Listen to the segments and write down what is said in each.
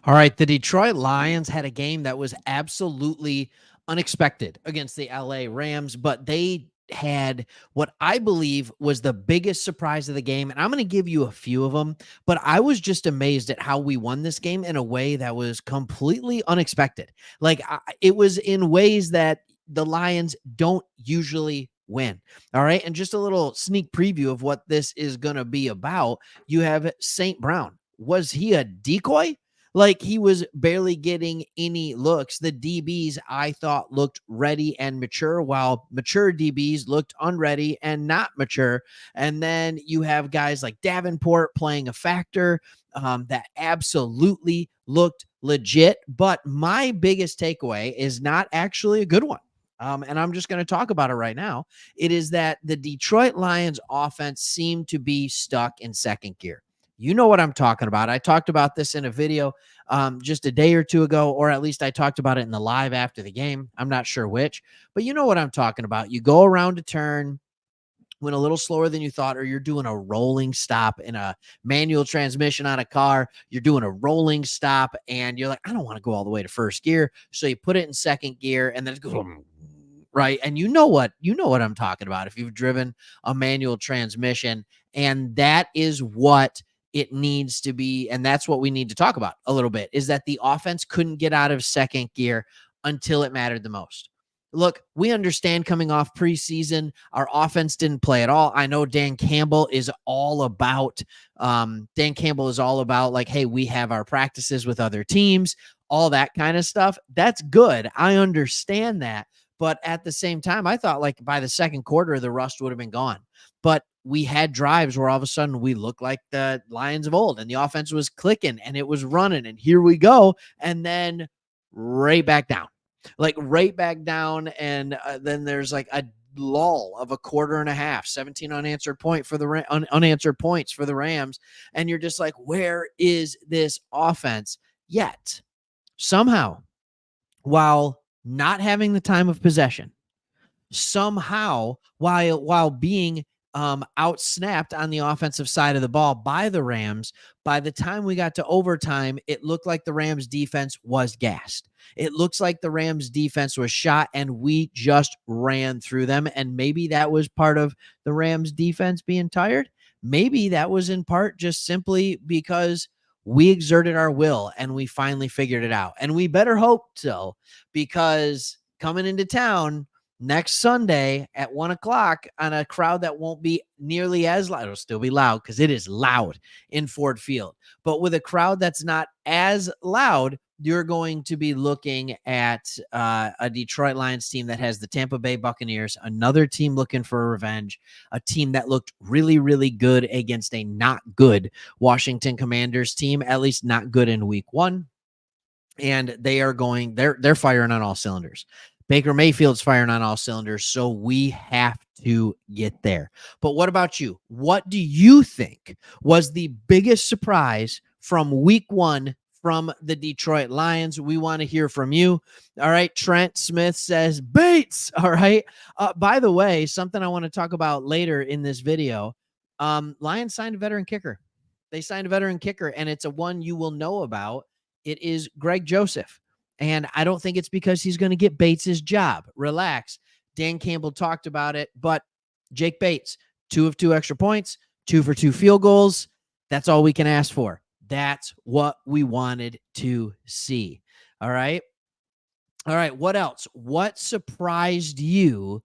All right, the Detroit Lions had a game that was absolutely unexpected against the LA Rams, but they had what I believe was the biggest surprise of the game. And I'm going to give you a few of them, but I was just amazed at how we won this game in a way that was completely unexpected. It was in ways that the Lions don't usually win. All right. And just a little sneak preview of what this is going to be about. You have St. Brown. Was he a decoy? Like, he was barely getting any looks. The DBs, I thought, looked ready and mature, while mature DBs looked unready and not mature. And then you have guys like Davenport playing a factor that absolutely looked legit. But my biggest takeaway is not actually a good one. And I'm just going to talk about it right now. It is that the Detroit Lions offense seemed to be stuck in second gear. You know what I'm talking about. I talked about this in a video just a day or two ago, or at least I talked about it in the live after the game. I'm not sure which, but you know what I'm talking about. You go around a turn, went a little slower than you thought, or you're doing a rolling stop in a manual transmission on a car. You're doing a rolling stop and you're like, I don't want to go all the way to first gear. So you put it in second gear and then it goes right. And you know what I'm talking about if you've driven a manual transmission. And that is what it needs to be. And that's what we need to talk about a little bit, is that the offense couldn't get out of second gear until it mattered the most. Look, we understand coming off preseason, our offense didn't play at all. I know Dan Campbell is all about like, hey, we have our practices with other teams, all that kind of stuff. That's good. I understand that. But at the same time, I thought like by the second quarter, the rust would have been gone. But we had drives where all of a sudden we looked like the Lions of old and the offense was clicking and it was running and here we go. And then right back down. And then there's like a lull of a quarter and a half, 17 unanswered points for the Rams. And you're just like, where is this offense? Yet somehow, while not having the time of possession, somehow while being outsnapped on the offensive side of the ball by the Rams, by the time we got to overtime, it looked like the Rams defense was gassed. It looks like the Rams defense was shot and we just ran through them. And maybe that was part of the Rams defense being tired. Maybe that was in part just simply because we exerted our will and we finally figured it out. And we better hope so, because coming into town next Sunday at 1:00 on a crowd that won't be nearly as loud. It'll still be loud because it is loud in Ford Field. But with a crowd that's not as loud, you're going to be looking at a Detroit Lions team that has the Tampa Bay Buccaneers, another team looking for revenge, a team that looked really, really good against a not good Washington Commanders team, at least not good in week one. And they're firing on all cylinders. Baker Mayfield's firing on all cylinders, so we have to get there. But what about you? What do you think was the biggest surprise from week one from the Detroit Lions? We want to hear from you. All right. Trent Smith says Bates. All right. By the way, something I want to talk about later in this video. Lions signed a veteran kicker. They signed a veteran kicker, and it's a one you will know about. It is Greg Joseph. And I don't think it's because he's going to get Bates' job. Relax. Dan Campbell talked about it, but Jake Bates, 2 of 2 extra points, 2 for 2 field goals. That's all we can ask for. That's what we wanted to see. All right. All right. What else? What surprised you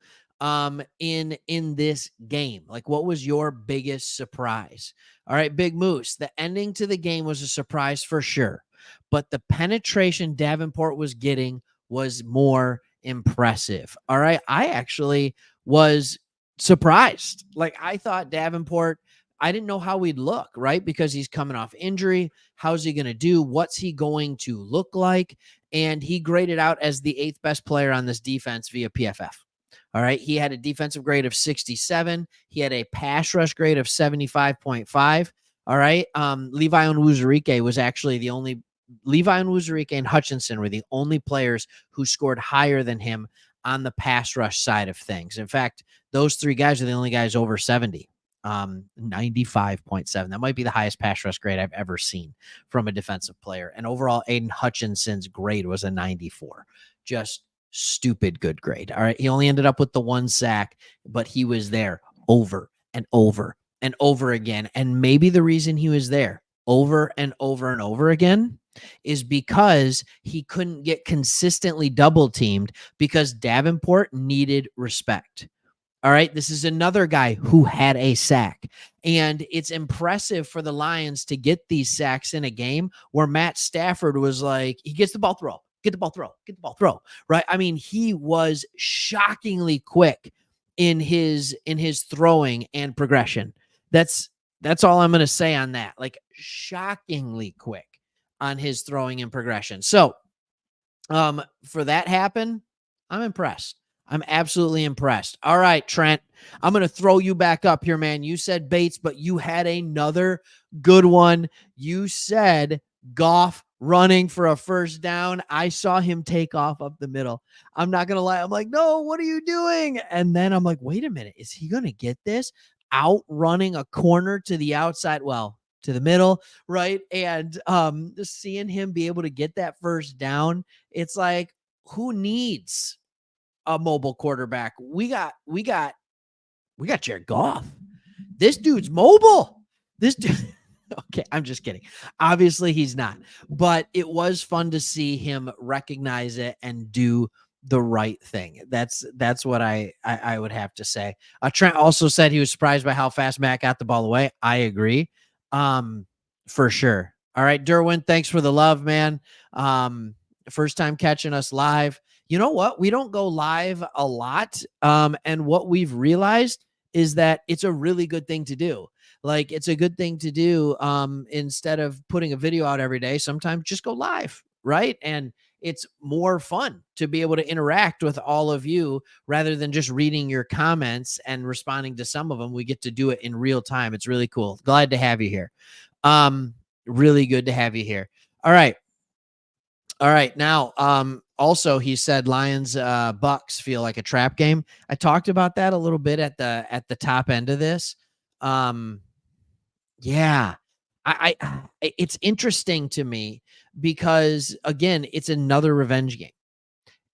in this game? Like, what was your biggest surprise? All right, Big Moose. The ending to the game was a surprise for sure, but the penetration Davenport was getting was more impressive. All right. I actually was surprised. Like, I thought Davenport, I didn't know how we'd look, right? Because he's coming off injury. How's he going to do? What's he going to look like? And he graded out as the 8th best player on this defense via PFF. All right. He had a defensive grade of 67. He had a pass rush grade of 75.5. All right. Levi Onwuzurike was actually the only Levi Onwuzurike and Hutchinson were the only players who scored higher than him on the pass rush side of things. In fact, those 3 guys are the only guys over 70 95.7. That might be the highest pass rush grade I've ever seen from a defensive player. And overall, Aiden Hutchinson's grade was a 94. Just stupid good grade. All right. He only ended up with the 1 sack, but he was there over and over and over again. And maybe the reason he was there over and over and over again is because he couldn't get consistently double teamed because Davenport needed respect. All right. This is another guy who had a sack. And it's impressive for the Lions to get these sacks in a game where Matt Stafford was like, he gets the ball, throw, get the ball, throw, get the ball, throw. Right. I mean, he was shockingly quick in his throwing and progression. That's all I'm going to say on that. Like, shockingly quick on his throwing and progression. So for that happen, I'm impressed. I'm absolutely impressed. All right, Trent, I'm going to throw you back up here, man. You said Bates, but you had another good one. You said Goff running for a first down. I saw him take off up the middle. I'm not going to lie. I'm like, no, what are you doing? And then I'm like, wait a minute. Is he going to get this? Outrunning a corner to the outside, well, to the middle, right? And just seeing him be able to get that first down, it's like, who needs a mobile quarterback? We got Jared Goff. This dude's mobile. This dude. Okay, I'm just kidding. Obviously, he's not. But it was fun to see him recognize it and do the right thing. That's what I would have to say. Trent also said he was surprised by how fast Matt got the ball away. I agree. For sure. All right, Derwin, thanks for the love, man. First time catching us live. You know what? We don't go live a lot. And what we've realized is that it's a really good thing to do. Like, it's a good thing to do. Instead of putting a video out every day, sometimes just go live, right? And it's more fun to be able to interact with all of you rather than just reading your comments and responding to some of them. We get to do it in real time. It's really cool. Glad to have you here. Really good to have you here. All right. Now, also, he said Lions Bucks feel like a trap game. I talked about that a little bit at the top end of this. Yeah, I it's interesting to me because, again, it's another revenge game.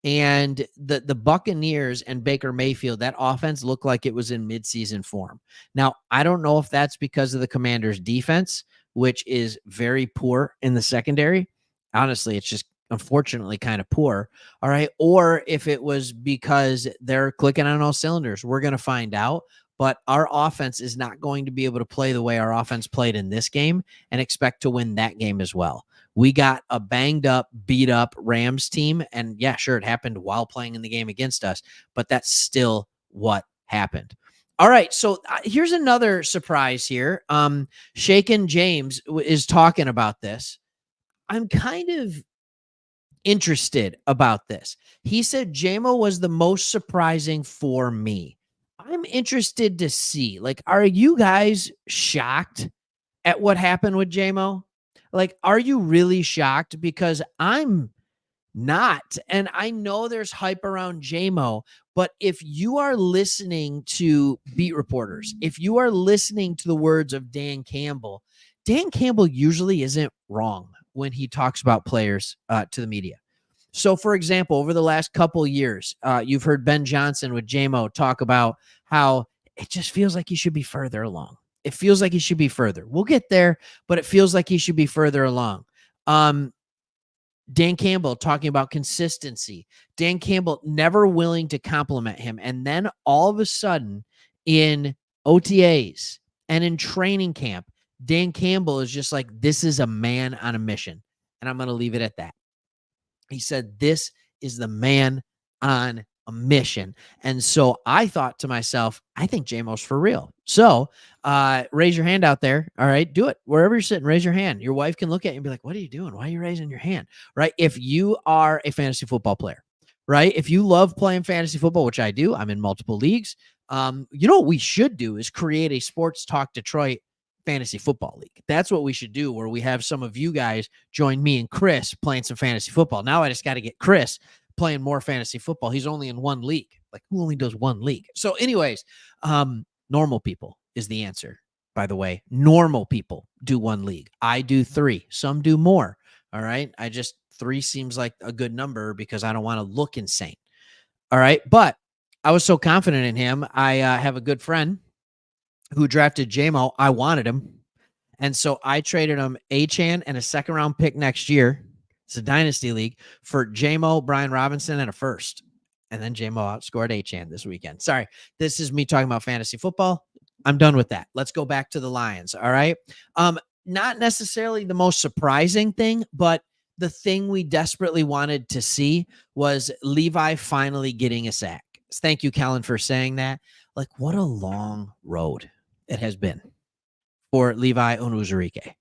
And the Buccaneers and Baker Mayfield, that offense looked like it was in midseason form. Now, I don't know if that's because of the Commanders' defense, which is very poor in the secondary. Honestly, it's just unfortunately kind of poor. All right. Or if it was because they're clicking on all cylinders. We're going to find out. But our offense is not going to be able to play the way our offense played in this game and expect to win that game as well. We got a banged up, beat up Rams team. And yeah, sure, it happened while playing in the game against us, but that's still what happened. All right. So here's another surprise here. Shaken James is talking about this. I'm kind of interested about this. He said JMO was the most surprising for me. I'm interested to see, like, are you guys shocked at what happened with JMO? Like, are you really shocked? Because I'm not. And I know there's hype around JMO, but if you are listening to beat reporters, if you are listening to the words of Dan Campbell usually isn't wrong when he talks about players to the media. So, for example, over the last couple years, you've heard Ben Johnson with JMO talk about how it just feels like he should be further along. It feels like he should be further. We'll get there, but it feels like he should be further along. Dan Campbell talking about consistency. Dan Campbell never willing to compliment him. And then all of a sudden in OTAs and in training camp, Dan Campbell is just like, this is a man on a mission. And I'm going to leave it at that. He said, this is the man on a mission. And so I thought to myself, I think JMO's for real. So raise your hand out there. All right, do it. Wherever you're sitting, raise your hand. Your wife can look at you and be like, what are you doing? Why are you raising your hand? Right? If you are a fantasy football player, right? If you love playing fantasy football, which I do, I'm in multiple leagues. You know what we should do is create a Sports Talk Detroit fantasy football league. That's what we should do, where we have some of you guys join me and Chris playing some fantasy football. Now I just got to get Chris playing more fantasy football. He's only in one league. Like, who only does one league? So anyways, normal people, is the answer. By the way, normal people do 1 league. I do 3. Some do more. All right. 3 seems like a good number because I don't want to look insane. All right. But I was so confident in him. I have a good friend who drafted JMO. I wanted him. And so I traded him Achane and a 2nd round pick next year. It's a dynasty league for JMO, Brian Robinson, and a 1st. And then JMO outscored Achane this weekend. Sorry, this is me talking about fantasy football. I'm done with that. Let's go back to the Lions. All right. Not necessarily the most surprising thing, but the thing we desperately wanted to see was Levi finally getting a sack. Thank you, Kellen, for saying that. Like, what a long road it has been for Levi Onwuzurike.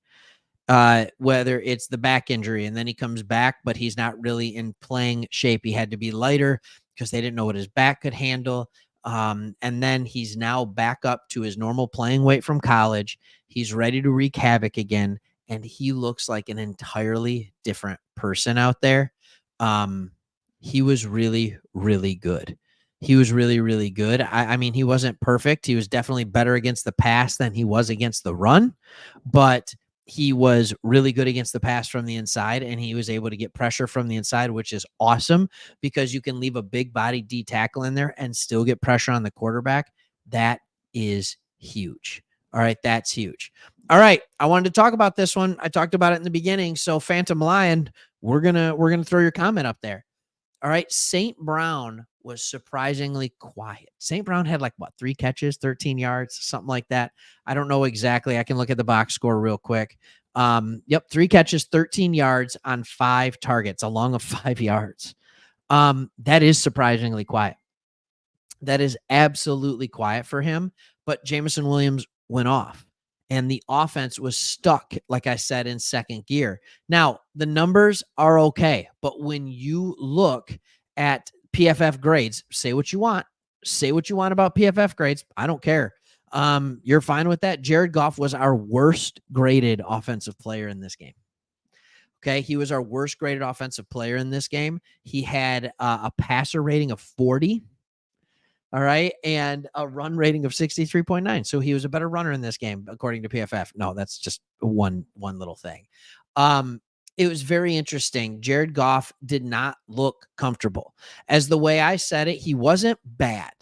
Whether it's the back injury and then he comes back, but he's not really in playing shape. He had to be lighter because they didn't know what his back could handle. And then he's now back up to his normal playing weight from college. He's ready to wreak havoc again. And he looks like an entirely different person out there. He was really, really good. He was really, really good. I mean, he wasn't perfect. He was definitely better against the pass than he was against the run, but he was really good against the pass from the inside, and he was able to get pressure from the inside, which is awesome because you can leave a big body D tackle in there and still get pressure on the quarterback. That is huge. All right. That's huge. All right. I wanted to talk about this one. I talked about it in the beginning. So Phantom Lion, we're going to throw your comment up there. All right. St. Brown was surprisingly quiet. St. Brown had 3 catches, 13 yards, something like that. I don't know exactly. I can look at the box score real quick. 3 catches, 13 yards on 5 targets, along of 5 yards. That is surprisingly quiet. That is absolutely quiet for him. But Jameson Williams went off, and the offense was stuck, like I said, in 2nd gear. Now, the numbers are okay, but when you look at PFF grades, say what you want. Say what you want about PFF grades. I don't care. You're fine with that. Jared Goff was our worst graded offensive player in this game. Okay. He was our worst graded offensive player in this game. He had a passer rating of 40. All right. And a run rating of 63.9. So he was a better runner in this game, according to PFF. No, that's just one little thing. It was very interesting. Jared Goff did not look comfortable. As the way I said it, he wasn't bad.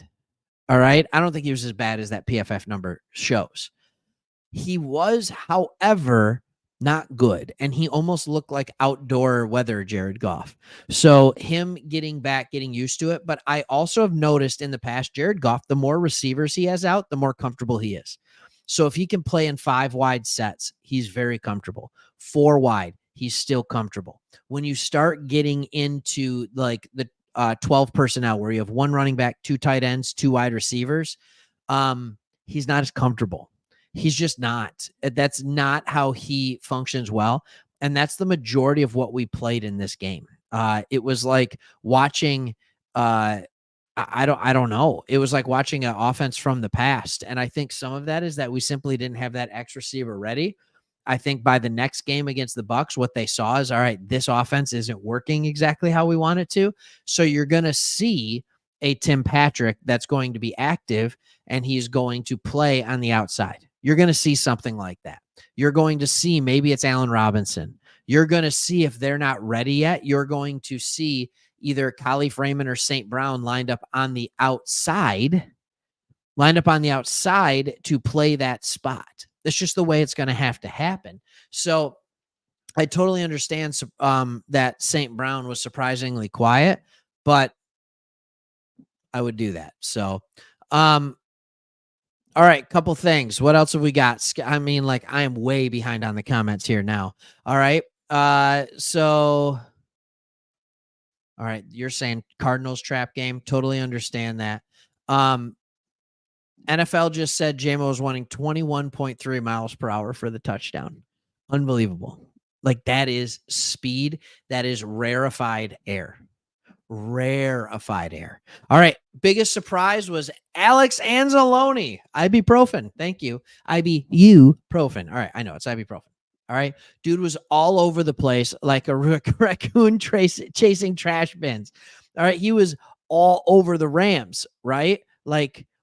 All right. I don't think he was as bad as that PFF number shows. He was, however, not good. And he almost looked like outdoor weather Jared Goff. So him getting back, getting used to it. But I also have noticed in the past, Jared Goff, the more receivers he has out, the more comfortable he is. So if he can play in 5 wide sets, he's very comfortable. 4 wide, he's still comfortable. When you start getting into the 12 personnel where you have 1 running back, 2 tight ends, 2 wide receivers, he's not as comfortable. He's just not. That's not how he functions well. And that's the majority of what we played in this game. It was like watching, I don't know. It was like watching an offense from the past. And I think some of that is that we simply didn't have that X receiver ready. I think by the next game against the Bucs, what they saw is, all right, this offense isn't working exactly how we want it to. So you're going to see a Tim Patrick that's going to be active, and he's going to play on the outside. You're going to see something like that. You're going to see maybe it's Allen Robinson. You're going to see, if they're not ready yet, you're going to see either Khalif Raymond or St. Brown lined up on the outside to play that spot. That's just the way it's going to have to happen. So I totally understand that St. Brown was surprisingly quiet, but I would do that. So, all right, couple things. What else have we got? I mean, I am way behind on the comments here now. All right. All right, you're saying Cardinals trap game. Totally understand that. NFL just said JMO was wanting 21.3 miles per hour for the touchdown. Unbelievable. That is speed. That is rarefied air. Rarefied air. All right. Biggest surprise was Alex Anzalone. Ibuprofen. Thank you. Ibuprofen. All right. I know it's ibuprofen. All right. Dude was all over the place like a raccoon chasing trash bins. All right. He was all over the Rams, right?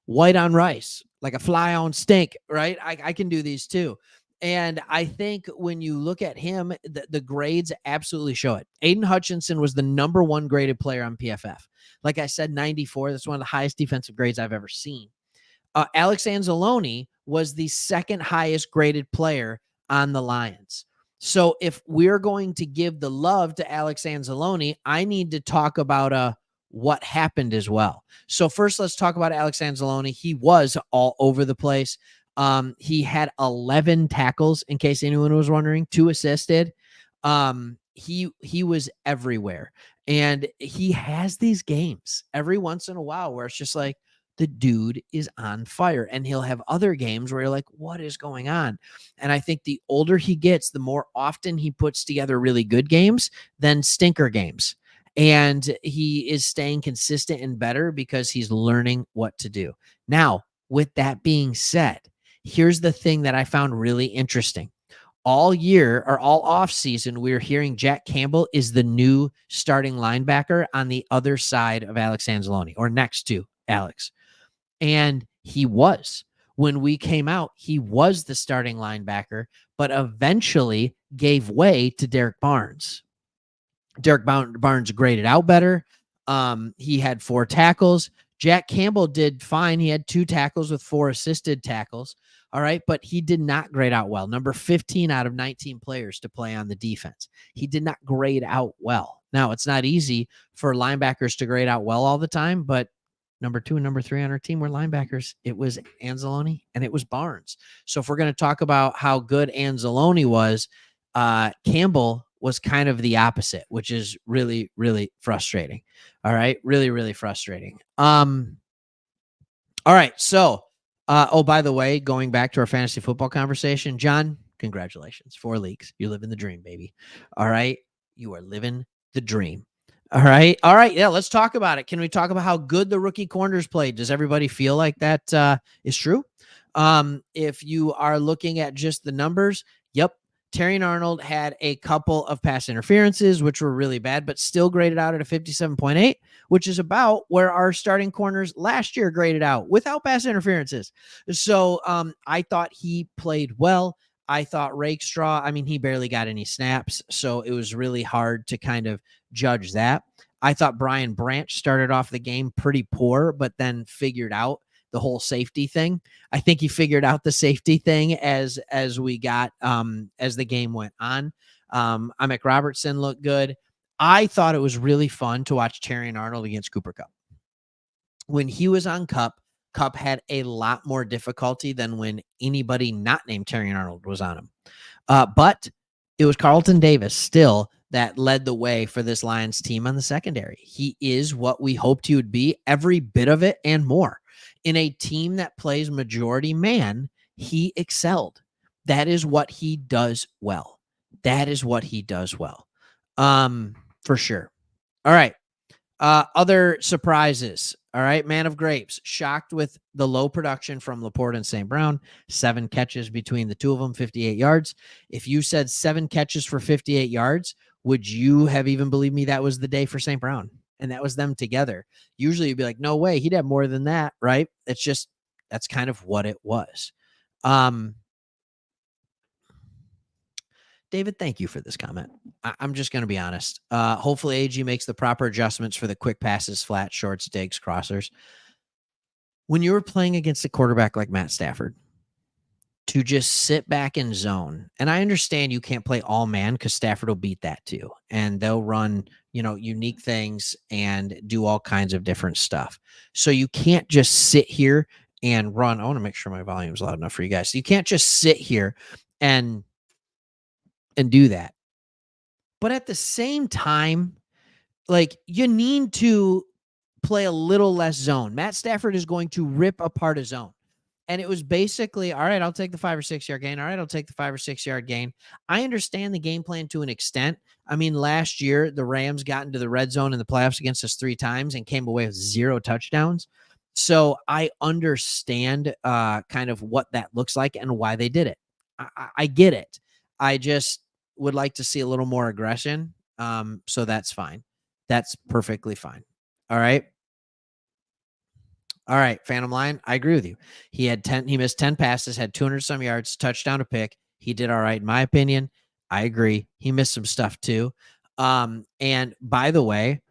white on rice, like a fly on steak, right? I can do these too. And I think when you look at him, the grades absolutely show it. Aiden Hutchinson was the number one graded player on PFF. Like I said, 94. That's one of the highest defensive grades I've ever seen. Alex Anzalone was the second highest graded player on the Lions. So if we're going to give the love to Alex Anzalone, I need to talk about what happened as well. So first, let's talk about Alex Anzalone. He was all over the place. He had 11 tackles, in case anyone was wondering, 2 assisted. He was everywhere. And he has these games every once in a while where it's just like, the dude is on fire. And he'll have other games where you're like, what is going on? And I think the older he gets, the more often he puts together really good games than stinker games. And he is staying consistent and better because he's learning what to do. Now, with that being said, here's the thing that I found really interesting. All year or all off season, we were hearing Jack Campbell is the new starting linebacker on the other side of Alex Anzalone, or next to Alex. And he was. When we came out, he was the starting linebacker, but eventually gave way to Derek Barnes. Derek Barnes graded out better. He had 4 tackles. Jack Campbell did fine. He had 2 tackles with 4 assisted tackles. All right. But he did not grade out well. Number 15 out of 19 players to play on the defense. He did not grade out well. Now, it's not easy for linebackers to grade out well all the time, but number 2 and number 3 on our team were linebackers. It was Anzalone and it was Barnes. So if we're going to talk about how good Anzalone was, Campbell was kind of the opposite, which is really, really frustrating. All right. Really, really frustrating. All right. So, oh, by the way, going back to our fantasy football conversation, John, congratulations. 4 leagues. You're living the dream, baby. All right. You are living the dream. All right. All right. Yeah. Let's talk about it. Can we talk about how good the rookie corners played? Does everybody feel like that is true? If you are looking at just the numbers, yep. Terrion Arnold had a couple of pass interferences, which were really bad, but still graded out at a 57.8, which is about where our starting corners last year graded out without pass interferences. So I thought he played well. I thought Rakestraw, I mean, he barely got any snaps, so it was really hard to kind of judge that. I thought Brian Branch started off the game pretty poor, but then figured out the whole safety thing. I think he figured out the safety thing as we got as the game went on. Amick Robertson looked good. I thought it was really fun to watch Terrion Arnold against Cooper Kupp. When he was on Kupp had a lot more difficulty than when anybody not named Terrion Arnold was on him. But it was Carlton Davis still that led the way for this Lions team on the secondary. He is what we hoped he would be, every bit of it and more. In a team that plays majority man, he excelled. That is what he does well. That is what he does well. For sure. All right. Other surprises. All right. Man of Grapes, shocked with the low production from Laporte and St. Brown. 7 catches between the two of them, 58 yards. If you said 7 catches for 58 yards, would you have even believed me that was the day for St. Brown? And that was them together. Usually you'd be like, no way, he'd have more than that, right? It's just, that's kind of what it was. David, thank you for this comment. I'm just going to be honest. Hopefully AG makes the proper adjustments for the quick passes, flat, shorts, digs, crossers. When you were playing against a quarterback like Matt Stafford, to just sit back in zone, and I understand you can't play all man because Stafford will beat that too. And they'll run, unique things and do all kinds of different stuff. So you can't just sit here and run. I want to make sure my volume is loud enough for you guys. So you can't just sit here and do that. But at the same time, like, you need to play a little less zone. Matt Stafford is going to rip apart a zone. And it was basically, all right, I'll take the 5 or 6 yard gain. All right, I'll take the 5 or 6 yard gain. I understand the game plan to an extent. I mean, last year, the Rams got into the red zone in the playoffs against us 3 times and came away with 0 touchdowns. So I understand kind of what that looks like and why they did it. I get it. I just would like to see a little more aggression. So that's fine. That's perfectly fine. All right. All right, Phantom Line, I agree with you. He missed 10 passes, had 200 some yards, touchdown, a pick. He did all right in my opinion. I agree. He missed some stuff too. And by the way,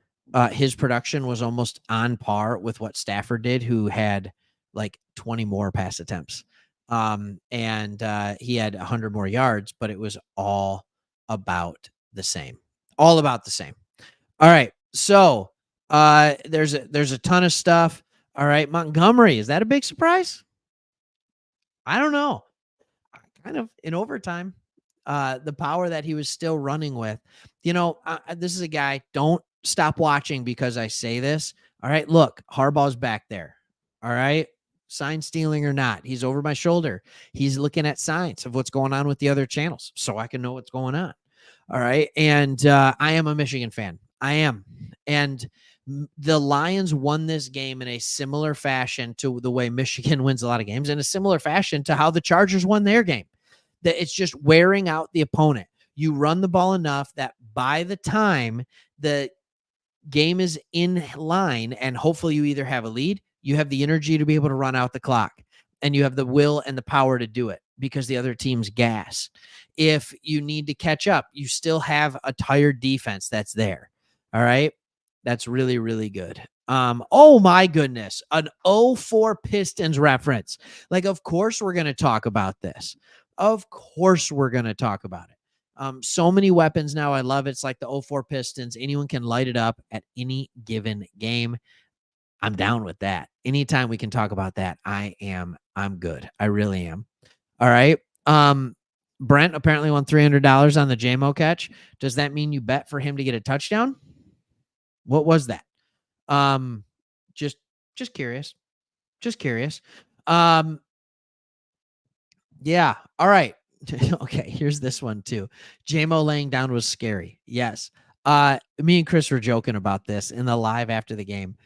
his production was almost on par with what Stafford did, who had like 20 more pass attempts. And he had 100 more yards, but it was all about the same. All about the same. All right. So there's a ton of stuff. All right. Montgomery, is that a big surprise? I don't know. Kind of in overtime. The power that he was still running with. This is a guy, don't stop watching because I say this. All right. Look, Harbaugh's back there. All right. Sign stealing or not, he's over my shoulder. He's looking at signs of what's going on with the other channels so I can know what's going on. All right. And I am a Michigan fan. I am. And the Lions won this game in a similar fashion to the way Michigan wins a lot of games, in a similar fashion to how the Chargers won their game. That it's just wearing out the opponent. You run the ball enough that by the time the game is in line, and hopefully you either have a lead, you have the energy to be able to run out the clock, and you have the will and the power to do it because the other team's gas. If you need to catch up, you still have a tired defense that's there. All right. That's really, really good. Oh my goodness. An 0-4 Pistons reference. Like, of course we're going to talk about this. Of course we're going to talk about it. So many weapons now. I love it. It's like the 0-4 Pistons. Anyone can light it up at any given game. I'm down with that. Anytime we can talk about that, I'm good. I really am. All right. Brent apparently won $300 on the JMO catch. Does that mean you bet for him to get a touchdown? What was that? Just curious. Just curious. Yeah. All right. Okay. Here's this one too. JMO laying down was scary. Yes. Me and Chris were joking about this in the live after the game.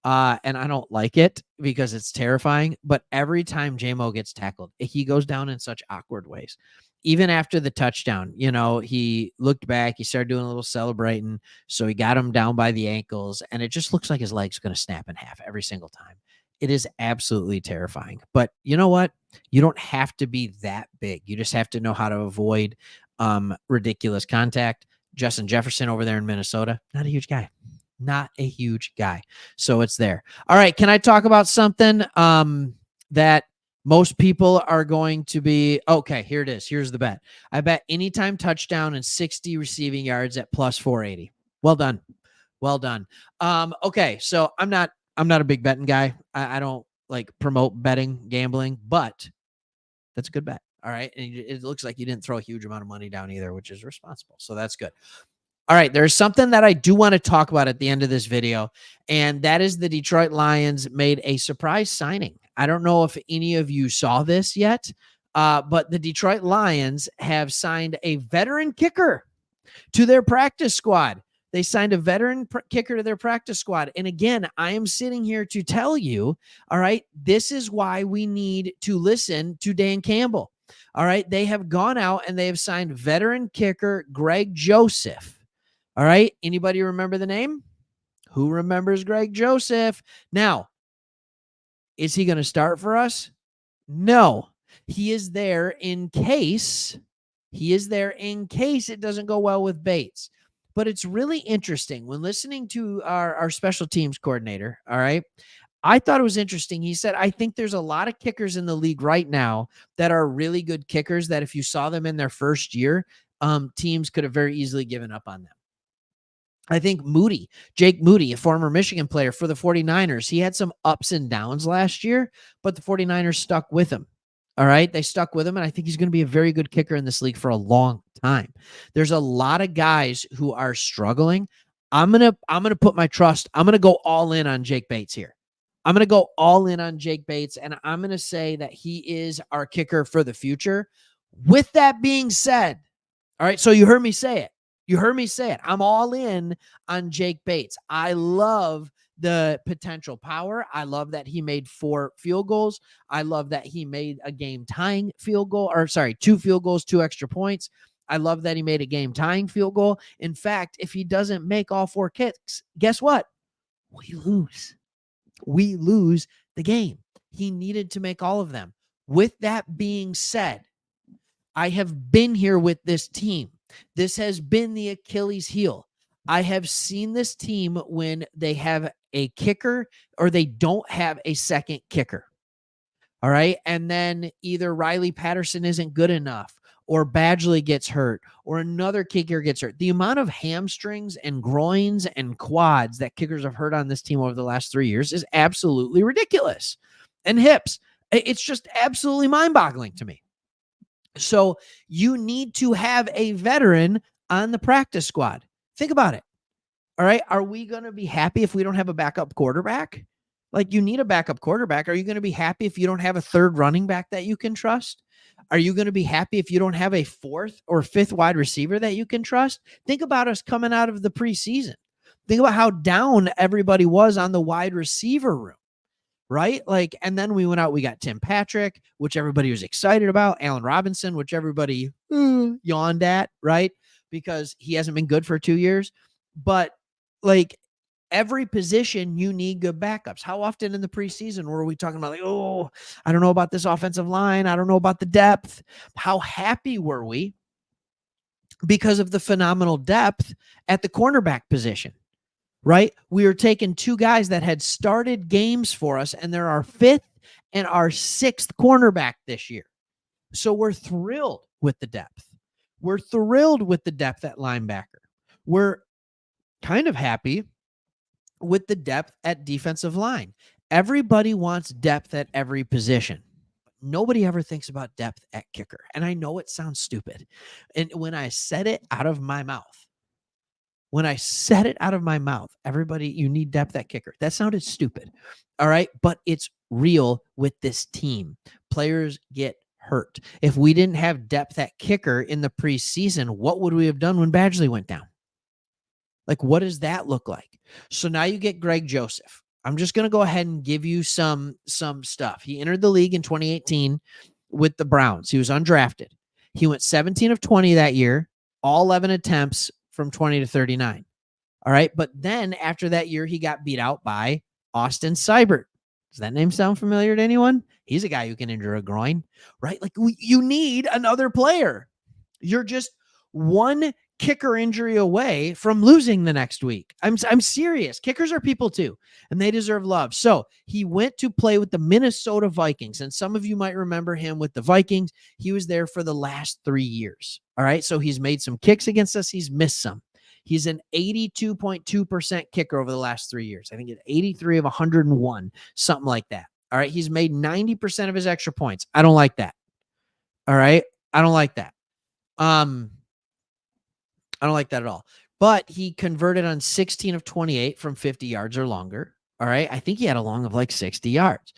And I don't like it because it's terrifying, but every time JMO gets tackled, he goes down in such awkward ways. Even after the touchdown, he looked back, he started doing a little celebrating. So he got him down by the ankles, and it just looks like his leg's going to snap in half every single time. It is absolutely terrifying. But you know what? You don't have to be that big. You just have to know how to avoid ridiculous contact. Justin Jefferson over there in Minnesota, not a huge guy. Not a huge guy. So it's there. All right. Can I talk about something that most people are going to be? Okay, here it is. Here's the bet. I bet anytime touchdown and 60 receiving yards at plus 480. Well done. Well done. Okay. So I'm not a big betting guy. I don't like promote betting, gambling, but that's a good bet. All right. And it looks like you didn't throw a huge amount of money down either, which is responsible. So that's good. All right, there's something that I do want to talk about at the end of this video, and that is the Detroit Lions made a surprise signing. I don't know if any of you saw this yet, but the Detroit Lions have signed a veteran kicker to their practice squad. They signed a veteran kicker to their practice squad. And again, I am sitting here to tell you, all right, this is why we need to listen to Dan Campbell. All right, they have gone out and they have signed veteran kicker Greg Joseph. All right. Anybody remember the name? Who remembers Greg Joseph? Now, is he going to start for us? No. He is there in case. It doesn't go well with Bates. But it's really interesting when listening to our special teams coordinator. All right. I thought it was interesting. He said, I think there's a lot of kickers in the league right now that are really good kickers that if you saw them in their first year, teams could have very easily given up on them. I think Jake Moody, a former Michigan player for the 49ers, he had some ups and downs last year, but the 49ers stuck with him. All right. They stuck with him. And I think he's going to be a very good kicker in this league for a long time. There's a lot of guys who are struggling. I'm going to put my trust. I'm going to go all in on Jake Bates here. I'm going to go all in on Jake Bates. And I'm going to say that he is our kicker for the future. With that being said, all right. So you heard me say it. I'm all in on Jake Bates. I love the potential power. I love that he made 4 field goals. I love that he made a game-tying field goal, 2 field goals, 2 extra points. I love that he made a game-tying field goal. In fact, if he doesn't make all 4 kicks, guess what? We lose. the game. He needed to make all of them. With that being said, I have been here with this team. This has been the Achilles heel. I have seen this team when they have a kicker or they don't have a second kicker. All right. And then either Riley Patterson isn't good enough, or Badgley gets hurt, or another kicker gets hurt. The amount of hamstrings and groins and quads that kickers have hurt on this team over the last 3 years is absolutely ridiculous. And hips. It's just absolutely mind-boggling to me. So you need to have a veteran on the practice squad. Think about it. All right. Are we going to be happy if we don't have a backup quarterback? Like, you need a backup quarterback. Are you going to be happy if you don't have a third running back that you can trust? Are you going to be happy if you don't have a fourth or fifth wide receiver that you can trust? Think about us coming out of the preseason. Think about how down everybody was on the wide receiver room, right? Like, and then we went out, we got Tim Patrick, which everybody was excited about, Allen Robinson, which everybody yawned at, right? Because he hasn't been good for 2 years. But like, every position, you need good backups. How often in the preseason were we talking about, like, oh, I don't know about this offensive line. I don't know about the depth. How happy were we because of the phenomenal depth at the cornerback position, right? We were taking two guys that had started games for us, and they're our fifth and our sixth cornerback this year. So we're thrilled with the depth. We're thrilled with the depth at linebacker. We're kind of happy with the depth at defensive line. Everybody wants depth at every position. Nobody ever thinks about depth at kicker. And I know it sounds stupid. And when I said it out of my mouth, everybody, you need depth at kicker. That sounded stupid. All right. But it's real with this team. Players get hurt. If we didn't have depth at kicker in the preseason, what would we have done when Badgley went down? Like, what does that look like? So now you get Greg Joseph. I'm just going to go ahead and give you some stuff. He entered the league in 2018 with the Browns. He was undrafted. He went 17 of 20 that year, all 11 attempts from 20 to 39. All right. But then after that year, he got beat out by Austin Seibert. Does that name sound familiar to anyone? He's a guy who can injure a groin, right? Like, you need another player. You're just one kicker injury away from losing the next week. I'm serious. Kickers are people too, and they deserve love. So he went to play with the Minnesota Vikings, and some of you might remember him with the Vikings. He was there for the last 3 years. All right. So he's made some kicks against us. He's missed some. He's an 82.2% kicker over the last 3 years. I think it's 83 of 101, something like that. All right. He's made 90% of his extra points. I don't like that. All right. I don't like that. I don't like that at all. But he converted on 16 of 28 from 50 yards or longer. All right. I think he had a long of like 60 yards.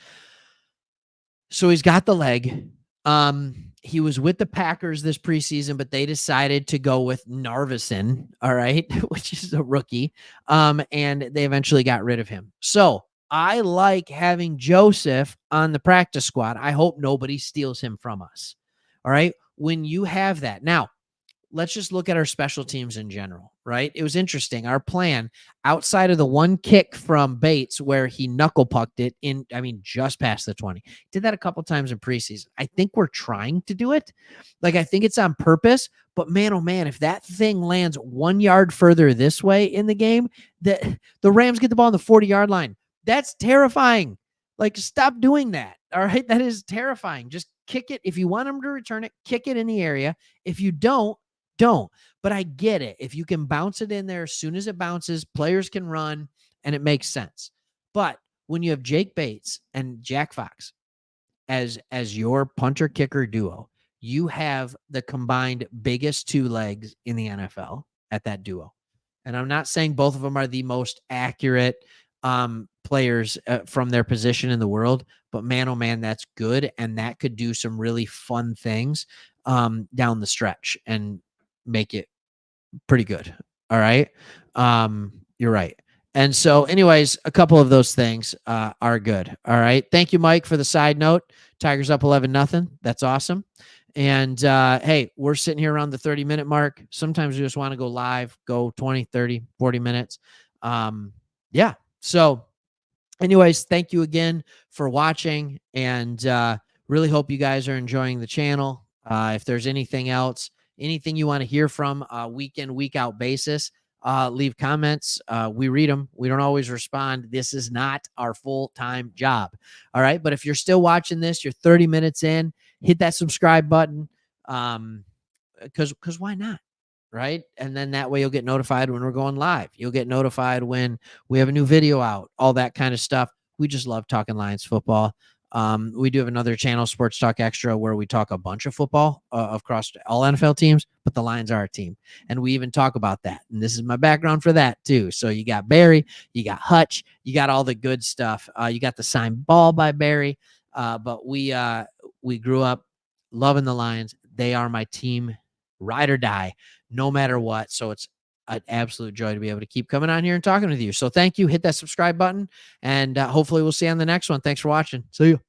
So he's got the leg. He was with the Packers this preseason, but they decided to go with Narvison, all right, which is a rookie. And they eventually got rid of him. So I like having Joseph on the practice squad. I hope nobody steals him from us. All right. When you have that. Now, let's just look at our special teams in general, right? It was interesting. Our plan, outside of the one kick from Bates where he knuckle pucked it in, just past the 20. Did that a couple times in preseason. I think we're trying to do it. Like, I think it's on purpose, but man, oh man, if that thing lands 1 yard further this way in the game, the Rams get the ball on the 40-yard line. That's terrifying. Like, stop doing that. All right. That is terrifying. Just kick it. If you want them to return it, kick it in the area. If you don't. But I get it. If you can bounce it in there as soon as it bounces, players can run and it makes sense. But when you have Jake Bates and Jack Fox as your punter kicker duo, you have the combined biggest two legs in the NFL at that duo. And I'm not saying both of them are the most accurate players from their position in the world, but man, oh man, that's good. And that could do some really fun things down the stretch and make it pretty good. All right. You're right. And so anyways, a couple of those things are good. All right. Thank you, Mike, for the side note. Tigers up 11-0. That's awesome. And hey, we're sitting here around the 30-minute mark. Sometimes we just want to go live, go 20, 30, 40 minutes. Yeah. So Anyways, thank you again for watching, and really hope you guys are enjoying the channel. If there's anything else, anything you want to hear from week in, week out basis, leave comments. We read them. We don't always respond. This is not our full-time job. All right. But if you're still watching this, you're 30 minutes in, hit that subscribe button. Because why not? Right. And then that way you'll get notified when we're going live. You'll get notified when we have a new video out, all that kind of stuff. We just love talking Lions football. We do have another channel, Sports Talk Extra, where we talk a bunch of football across all NFL teams, but the Lions are our team. And we even talk about that. And this is my background for that too. So you got Barry, you got Hutch, you got all the good stuff. You got the signed ball by Barry. But we grew up loving the Lions. They are my team, ride or die, no matter what. So it's an absolute joy to be able to keep coming on here and talking with you. So thank you. Hit that subscribe button, and hopefully we'll see you on the next one. Thanks for watching. See you.